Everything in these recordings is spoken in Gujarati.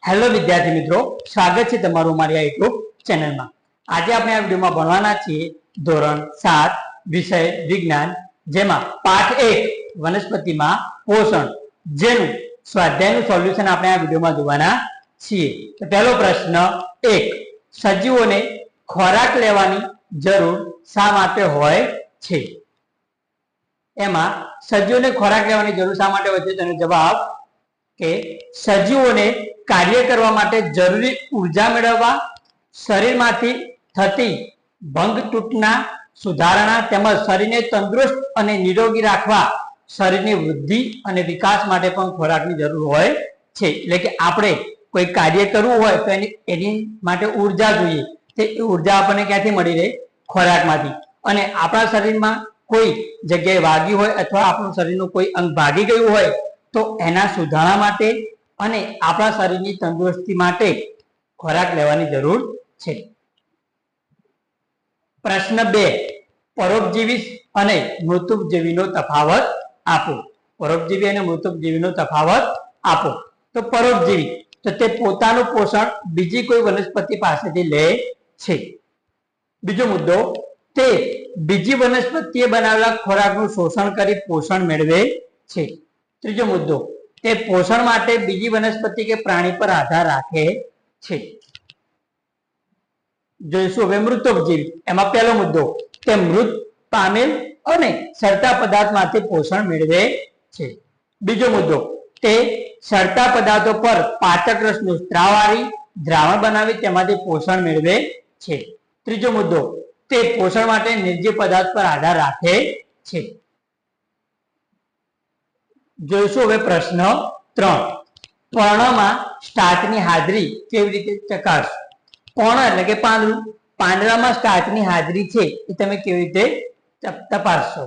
હેલો વિદ્યાર્થી મિત્રો, સ્વાગત છે તમારું મારી આ યુટ્યુબ ચેનલમાં। આજે આપણે આ વિડીયોમાં ભણવાના છીએ ધોરણ 7 વિષય વિજ્ઞાન, જેમાં પાઠ 1 વનસ્પતિમાં પોષણ, જેનું સ્વાધ્યાયનું સોલ્યુશન આપણે આ વિડીયોમાં જોવાના છીએ। તો પહેલો પ્રશ્ન 1, સજીવોને ખોરાક લેવાની જરૂર શા માટે હોય છે? એમાં સજીવોને ખોરાક લેવાની જરૂર શા માટે હોય છે તેનો જવાબ કે સજીવોને કાર્ય કરવા માટે જરૂરી ઉર્જા મેળવવા, શરીરમાંથી થતી ભંગ તૂટના સુધારણા તેમજ શરીરને તંદુરસ્ત અને નિરોગી રાખવા, શરીરની વૃદ્ધિ અને વિકાસ માટે પણ ખોરાકની જરૂર હોય છે। એટલે કે આપણે કોઈ કાર્ય કરવું હોય તો એની માટે ઉર્જા જોઈએ, તે ઉર્જા આપણને ક્યાંથી મળી રહે? ખોરાકમાંથી। અને આપણા શરીરમાં કોઈ જગ્યાએ વાગ્યું હોય અથવા આપણું શરીરનું કોઈ અંગ ભાગી ગયું હોય તો એના સુધારણા માટે અને આપણા શરીરની તંદુરસ્તી માટે ખોરાક લેવાની જરૂર છે। પ્રશ્ન 2, પરોપજીવી અને મૃતોપજીવીનો તફાવત આપો। પરોપજીવી અને મૃતોપજીવીનો તફાવત આપો। તો પરોપજીવી તો તે પોતાનું પોષણ બીજી કોઈ વનસ્પતિ પાસેથી લે છે। બીજો મુદ્દો, તે બીજી વનસ્પતિએ બનાવેલા ખોરાકનું શોષણ કરી પોષણ મેળવે છે। ત્રીજો મુદ્દો, તે પોષણ માટે બીજી વનસ્પતિ કે પ્રાણી પર આધાર રાખે છે। જોઈશું હવે મૃતોપજીવી। એમાં પહેલો મુદ્દો, તે મૃત પામેલ અને સડતા પદાર્થમાંથી પોષણ મેળવે છે। બીજો મુદ્દો, તે સડતા પદાર્થો પર પાચક રસનું સ્ત્રાવવાળી દ્રાવણ બનાવી તેમાંથી પોષણ મેળવે છે। ત્રીજો મુદ્દો, તે પોષણ માટે નિર્જીવ પદાર્થ પર આધાર રાખે છે। જોઈશું હવે પ્રશ્ન 3, પર્ણમાં સ્ટાર્ચની હાજરી કેવી રીતે ચકાસવું? પર્ણ એટલે કે પાંદડું, પાંદડામાં સ્ટાર્ચની હાજરી છે એ તમે કેવી રીતે તપાસશો?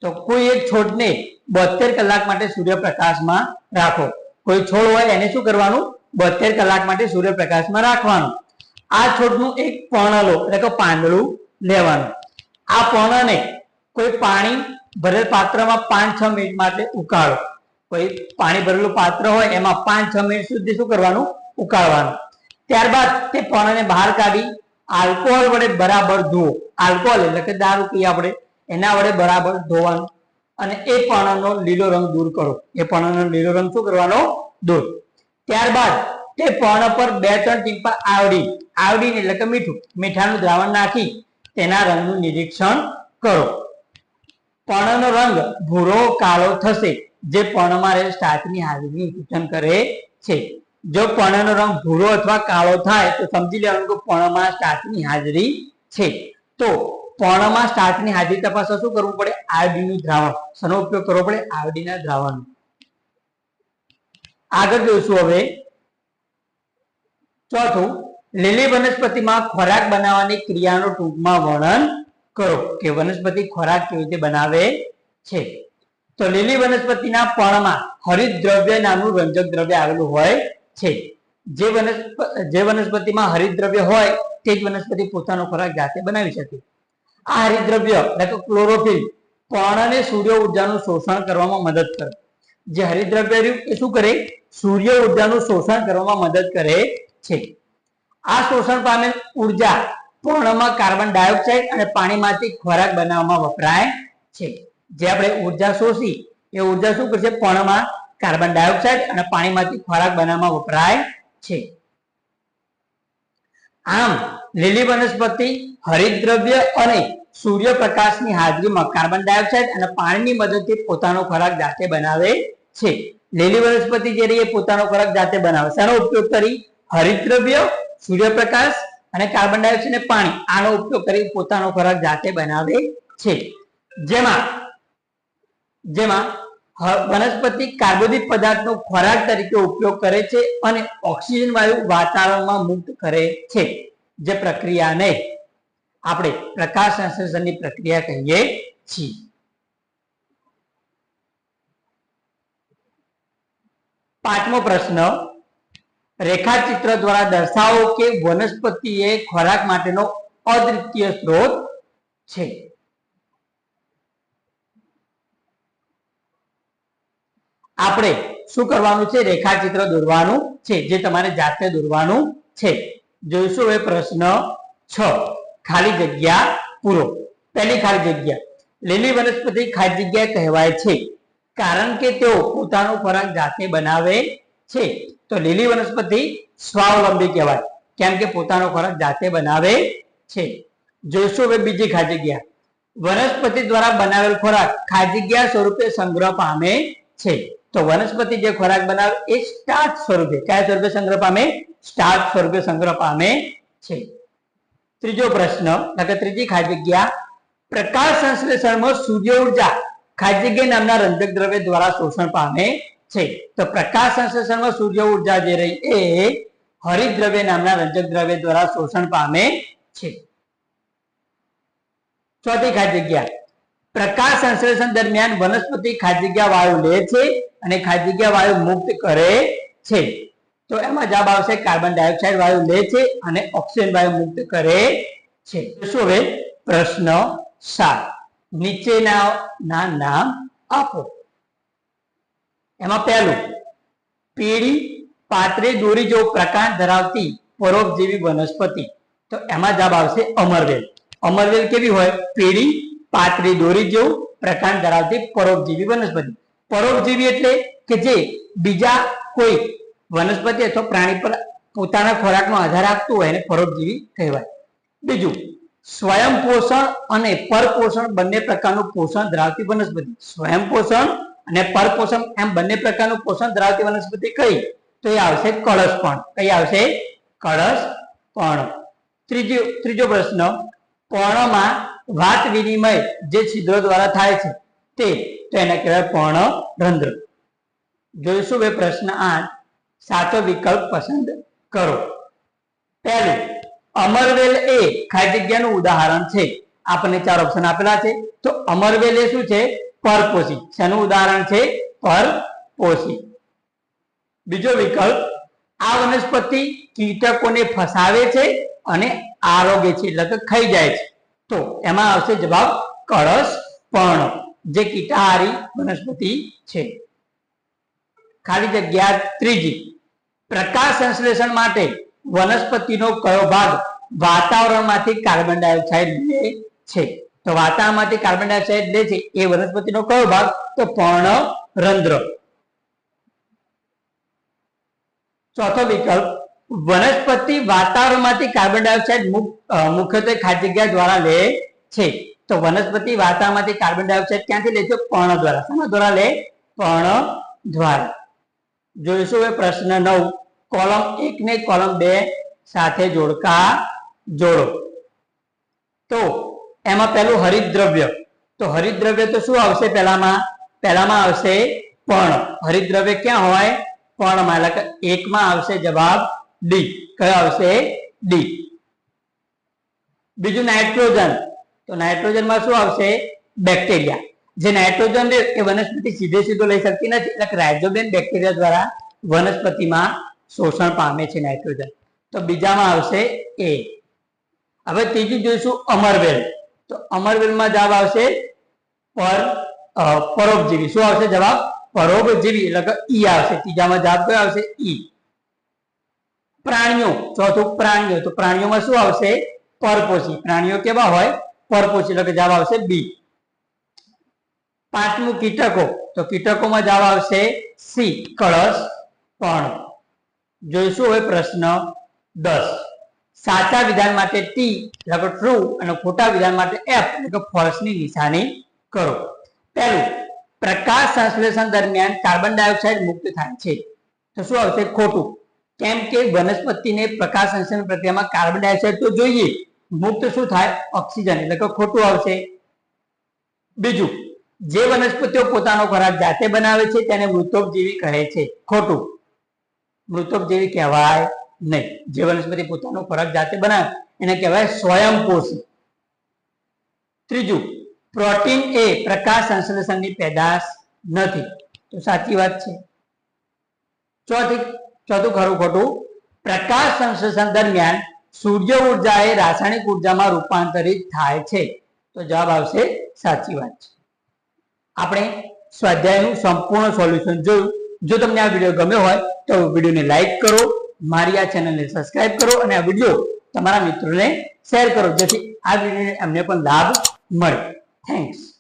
તો કોઈ એક છોડને 72 કલાક માટે સૂર્યપ્રકાશમાં રાખો। કોઈ છોડ હોય એને શું કરવાનું? 72 કલાક માટે સૂર્યપ્રકાશમાં રાખવાનું। આ છોડનું એક પર્ણ લો એટલે કે પાંદડું લેવાનું। આ પર્ણને કોઈ પાણી ભરેલ પાત્રમાં 5-6 મિનિટ માટે ઉકાળો। કોઈ પાણી ભરેલું પાત્ર હોય એમાં 5-6 મિનિટ સુધી શું કરવાનું? ઉકાળવાનું। ત્યારબાદ તે પર્ણને બહાર કાઢી આલ્કોહોલ વડે બરાબર ધોવો। આલ્કોહોલ એટલે કે દારૂ પીએ આપણે એના વડે બરાબર ધોવાનું અને એ પર્ણનો લીલો રંગ દૂર કરો। એ પર્ણનો લીલો રંગ શું કરવાનો? દૂર। ત્યારબાદ તે પર્ણ પર 2-3 ટીપા આવડી એટલે કે મીઠાનું દ્રાવણ નાખી તેના રંગનું નિરીક્ષણ કરો। પર્ણનો રંગ ભૂરો કાળો થશે, જે પર્ણમાં રહેલ સ્ટાર્ચની હાજરીનું સૂચન કરે છે। જો પર્ણનો રંગ ભૂરો અથવા કાળો થાય તો સમજી લેવાનું કે પર્ણમાં સ્ટાર્ચની હાજરી છે। તો પર્ણમાં સ્ટાર્ચની હાજરી તપાસવા શું કરવું પડે? આયોડીનનું દ્રાવણ। શેનો ઉપયોગ કરવો પડે? આયોડીનના દ્રાવણ। આગળ જોઈશું હવે ચોથું, લીલી વનસ્પતિમાં ખોરાક બનાવવાની ક્રિયાનું ટૂંકમાં વર્ણન કરો કે વનસ્પતિ ખોરાક કેવી રીતે બનાવે છે। તો લીલી વનસ્પતિના પર્ણમાં હરિતદ્રવ્ય નામનું રંજક દ્રવ્ય આવેલું હોય છે। જે વનસ્પતિમાં હરિતદ્રવ્ય હોય તે જ વનસ્પતિ પોતાનો ખોરાક જાતે બનાવી શકે। આ હરિતદ્રવ્ય એટલે કે ક્લોરોફિલ પર્ણને સૂર્ય ઉર્જાનું શોષણ કરવામાં મદદ કરે। જે હરિતદ્રવ્ય એ શું કરે? સૂર્ય ઉર્જાનું શોષણ કરવામાં મદદ કરે છે। આ શોષણ પામેલ ઉર્જા પર્ણમાં કાર્બન ડાયોક્સાઇડ અને પાણીમાંથી ખોરાક બનાવવામાં વપરાય છે। જે આપણે ઉર્જા શોષી એ ઉર્જા શું કરશે? પર્ણમાં કાર્બન ડાયોક્સાઇડ અને પાણીમાંથી ખોરાક બનાવવામાં વપરાય છે। આમ લીલી વનસ્પતિ હરિતદ્રવ્ય અને સૂર્યપ્રકાશની હાજરીમાં કાર્બન ડાયોક્સાઇડ અને પાણીની મદદથી પોતાનો ખોરાક જાતે બનાવે છે। લીલી વનસ્પતિ જે રહી એ પોતાનો ખોરાક જાતે બનાવે। શેનો ઉપયોગ કરી? હરિતદ્રવ્ય, સૂર્યપ્રકાશ અને કાર્બન ડાયોક્સાઇડ અને પાણી, આનો ઉપયોગ કરી પોતાનો ખોરાક જાતે બનાવે છે। જેમાં વનસ્પતિ કાર્બોદિત પદાર્થનો ખોરાક તરીકે ઉપયોગ કરે છે અને ઓક્સિજન વાયુ વાતાવરણમાં મુક્ત કરે છે। જે પ્રક્રિયાને આપણે પ્રકાશ સંશ્લેષણની પ્રક્રિયા કહીએ છીએ। પાંચમો પ્રશ્ન, રેખાચિત્ર દ્વારા દર્શાવો કે વનસ્પતિ એ ખોરાક માટેનો અદ્વિતીય સ્ત્રોત છે। આપણે શું કરવાનું છે? રેખાચિત્ર દોરવાનું છે, જે તમારે જાતે દોરવાનું છે. જોઈશું હવે પ્રશ્ન 6, ખાલી જગ્યા પૂરો. પહેલી ખાલી જગ્યા, લીલી વનસ્પતિ ખાલી જગ્યા કહેવાય છે કારણ કે તેઓ પોતાનો ખોરાક જાતે બનાવે છે. તો લીલી વનસ્પતિ સ્વાવલંબી કહેવાય, કેમ કે પોતાનો ખોરાક જાતે બનાવે છે. જોઈશું હવે બીજી ખાલી જગ્યા, વનસ્પતિ દ્વારા બનાવેલ ખોરાક ખાલી જગ્યા સ્વરૂપે સંગ્રહ પામે છે. તો વનસ્પતિ જે ખોરાક બનાવે એ સ્ટાર્ચ સ્વરૂપે, કયા સ્વરૂપે સંગ્રહ પામે? સ્ટાર્ચ સ્વરૂપે સંગ્રહ પામે છે. ત્રીજો પ્રશ્ન, ત્રીજી ખાલી જગ્યા, પ્રકાશ સંશ્લેષણમાં સૂર્ય ઉર્જા ખાલી જગ્યા નામના રંજક દ્રવ્ય દ્વારા શોષણ પામે છે. તો પ્રકાશ સંશ્લેષણમાં સૂર્ય ઉર્જા જે રહી એ હરિત દ્રવ્ય નામના રંજક દ્રવ્ય દ્વારા શોષણ પામે છે. ચોથી ખાલી જગ્યા, પ્રકાશ સંશ્લેષણ દરમિયાન વનસ્પતિ ખાલી જગ્યા વાયુ લે છે અને ખાલી જગ્યા વાયુ મુક્ત કરે છે. તો એમાં જવાબ આવશે કાર્બન ડાયોક્સાઇડ વાયુ લે છે અને ઓક્સિજન વાયુ મુક્ત કરે છે. શું હવે પ્રશ્ન 7, નીચેના નામ આપો. એમાં પહેલું, પીળી પાતળી દોરી જેવો પ્રકાંડ ધરાવતી પરોપજીવી વનસ્પતિ. તો એમાં જવાબ આવશે અમરવેલ. અમરવેલ કેવી હોય? પીળી પાતળી દોરી જેવું પ્રકાંડ ધરાવતી પરોપજીવી વનસ્પતિ. પરોપજીવી એટલે કે જે બીજા કોઈ વનસ્પતિ અથવા પ્રાણી પર પોતાના ખોરાકનો આધાર આપતું હોય એને પરોપજીવી કહેવાય. બીજું, સ્વયં પોષણ અને પરપોષણ બંને પ્રકારનું પોષણ ધરાવતી વનસ્પતિ. સ્વયં પોષણ અને પરપોષણ એમ બંને પ્રકારનું પોષણ ધરાવતી વનસ્પતિ કઈ? તો એ આવશે કળશપર્ણ. કઈ આવશે? કળશપર્ણ. ત્રીજો પ્રશ્ન, પર્ણમાં વાત વિનિમય જે છિદ્રો દ્વારા થાય છે તે, તો એને કહેવાય પર્ણરંધ્ર. જોઈશું હવે પ્રશ્ન 8, સાચો વિકલ્પ પસંદ કરો. પહેલું, અમરવેલ એ ખાલી જગ્યાનું ઉદાહરણ છે. આપણને 4 ઓપ્શન આપેલા છે. તો અમરવેલ એ શું છે? પરપોષી. શેનું ઉદાહરણ છે? પરપોષી. બીજો વિકલ્પ, આ વનસ્પતિ કીટકોને ફસાવે છે અને આરોગે છે, એટલે કે ખાઈ જાય છે. તો એમાં આવશે જવાબ કળશપર્ણ, જે કીટાહારી વનસ્પતિ છે. ખાલી જગ્યા ત્રીજી, પ્રકાશ સંશ્લેષણ માટે વનસ્પતિનો કયો ભાગ વાતાવરણમાંથી કાર્બન ડાયોક્સાઇડ લે છે? તો વાતાવરણમાંથી કાર્બન ડાયોક્સાઇડ લે છે એ વનસ્પતિનો કયો ભાગ? તો પર્ણરંધ્ર. ચોથો વિકલ્પ, વનસ્પતિ વાતાવરણમાંથી કાર્બન ડાયોક્સાઇડ મુખ્યત્વે ખાલી જગ્યા દ્વારા લે છે. તો વનસ્પતિ વાતાવરણમાંથી કાર્બન ડાયોક્સાઇડ ક્યાંથી લે છે? પર્ણ દ્વારા. શાના દ્વારા લે? પર્ણ દ્વારા. જોઈશું હવે પ્રશ્ન 9, કોલમ 1 ને કોલમ 2 સાથે જોડકા જોડો. તો એમાં પહેલું હરિતદ્રવ્ય. તો હરિતદ્રવ્ય તો શું આવશે? પહેલામાં આવશે પર્ણ. હરિતદ્રવ્ય ક્યાં હોય? પર્ણમાં. એટલે કે 1 માં આવશે જવાબ ડી. કયો આવશે? ડી. બીજું નાઇટ્રોજન. તો નાઇટ્રોજનમાં શું આવશે? બેક્ટેરિયા. જે નાઇટ્રોજન એ વનસ્પતિ સીધો લઈ શકતી નથી, એટલે કે રાઇઝોબિયમ બેક્ટેરિયા દ્વારા વનસ્પતિમાં શોષણ પામે છે નાઇટ્રોજન. તો બીજામાં આવશે એ. હવે ત્રીજું જોઈશું અમરવેલ. તો અમરવેલમાં જવાબ આવશે પરોપજીવી. શું આવશે જવાબ? પરોપજીવી, એટલે કે ઈ આવશે. ત્રીજામાં જવાબ કયો આવશે? ઈ. પ્રાણીઓ. ચોથું પ્રાણીઓ. તો પ્રાણીઓમાં શું આવશે? પરપોષી. પ્રાણીઓ કેવા હોય? પરપોષી, એટલે કે જવાબ આવશે બી. પાંચમું કીટકો. તો કીટકોમાં જવાબ આવશે સી, કળશપર્ણ. જોઈશું હવે પ્રશ્ન 10, સાચા વિધાન માટે ટી એટલે કે ટ્રુ અને ખોટા વિધાન માટે એફ એટલે કે ફોલ્સ ની નિશાની કરો. પહેલું, પ્રકાશ સંશ્લેષણ દરમિયાન કાર્બન ડાયોક્સાઇડ મુક્ત થાય છે. તો શું આવશે? ખોટું. કેમ કે વનસ્પતિને પ્રકાશ સંશ્લેષણ પ્રક્રિયામાં કાર્બન ડાયોક્સાઇડ તો જોઈએ, મુક્ત શું થાય? ઓક્સિજન, એટલે કે ખોટું આવશે. બીજું, જે વનસ્પતિઓ પોતાનો ખોરાક જાતે બનાવે છે તેને મૃતોપજીવી કહે છે. ખોટું. મૃતોપજીવી કહેવાય નહીં. જે વનસ્પતિ પોતાનો ખોરાક જાતે બનાવે એને કહેવાય સ્વયંપોષી. ત્રીજું, પ્રોટીન એ પ્રકાશ સંશ્લેષણની પેદાશ નથી. તો સાચી વાત છે. ચોથું ખરું ખોટું, પ્રકાશ સંશ્લેષણ દરમિયાન સૂર્ય ઉર્જા એ રાસાયણિક ઉર્જામાં રૂપાંતરિત થાય છે. તો જવાબ આવશે સાચી વાત છે. આપણે સ્વાધ્યાયનું સંપૂર્ણ સોલ્યુશન જોયું. જો તમને આ વિડીયો ગમ્યો હોય તો વિડીયોને લાઈક કરો, મારી આ ચેનલને સબસ્ક્રાઇબ કરો અને આ વિડીયો તમારા મિત્રોને શેર કરો, જેથી આ વિડીયોને એમને પણ લાભ મળે. થેન્ક્સ.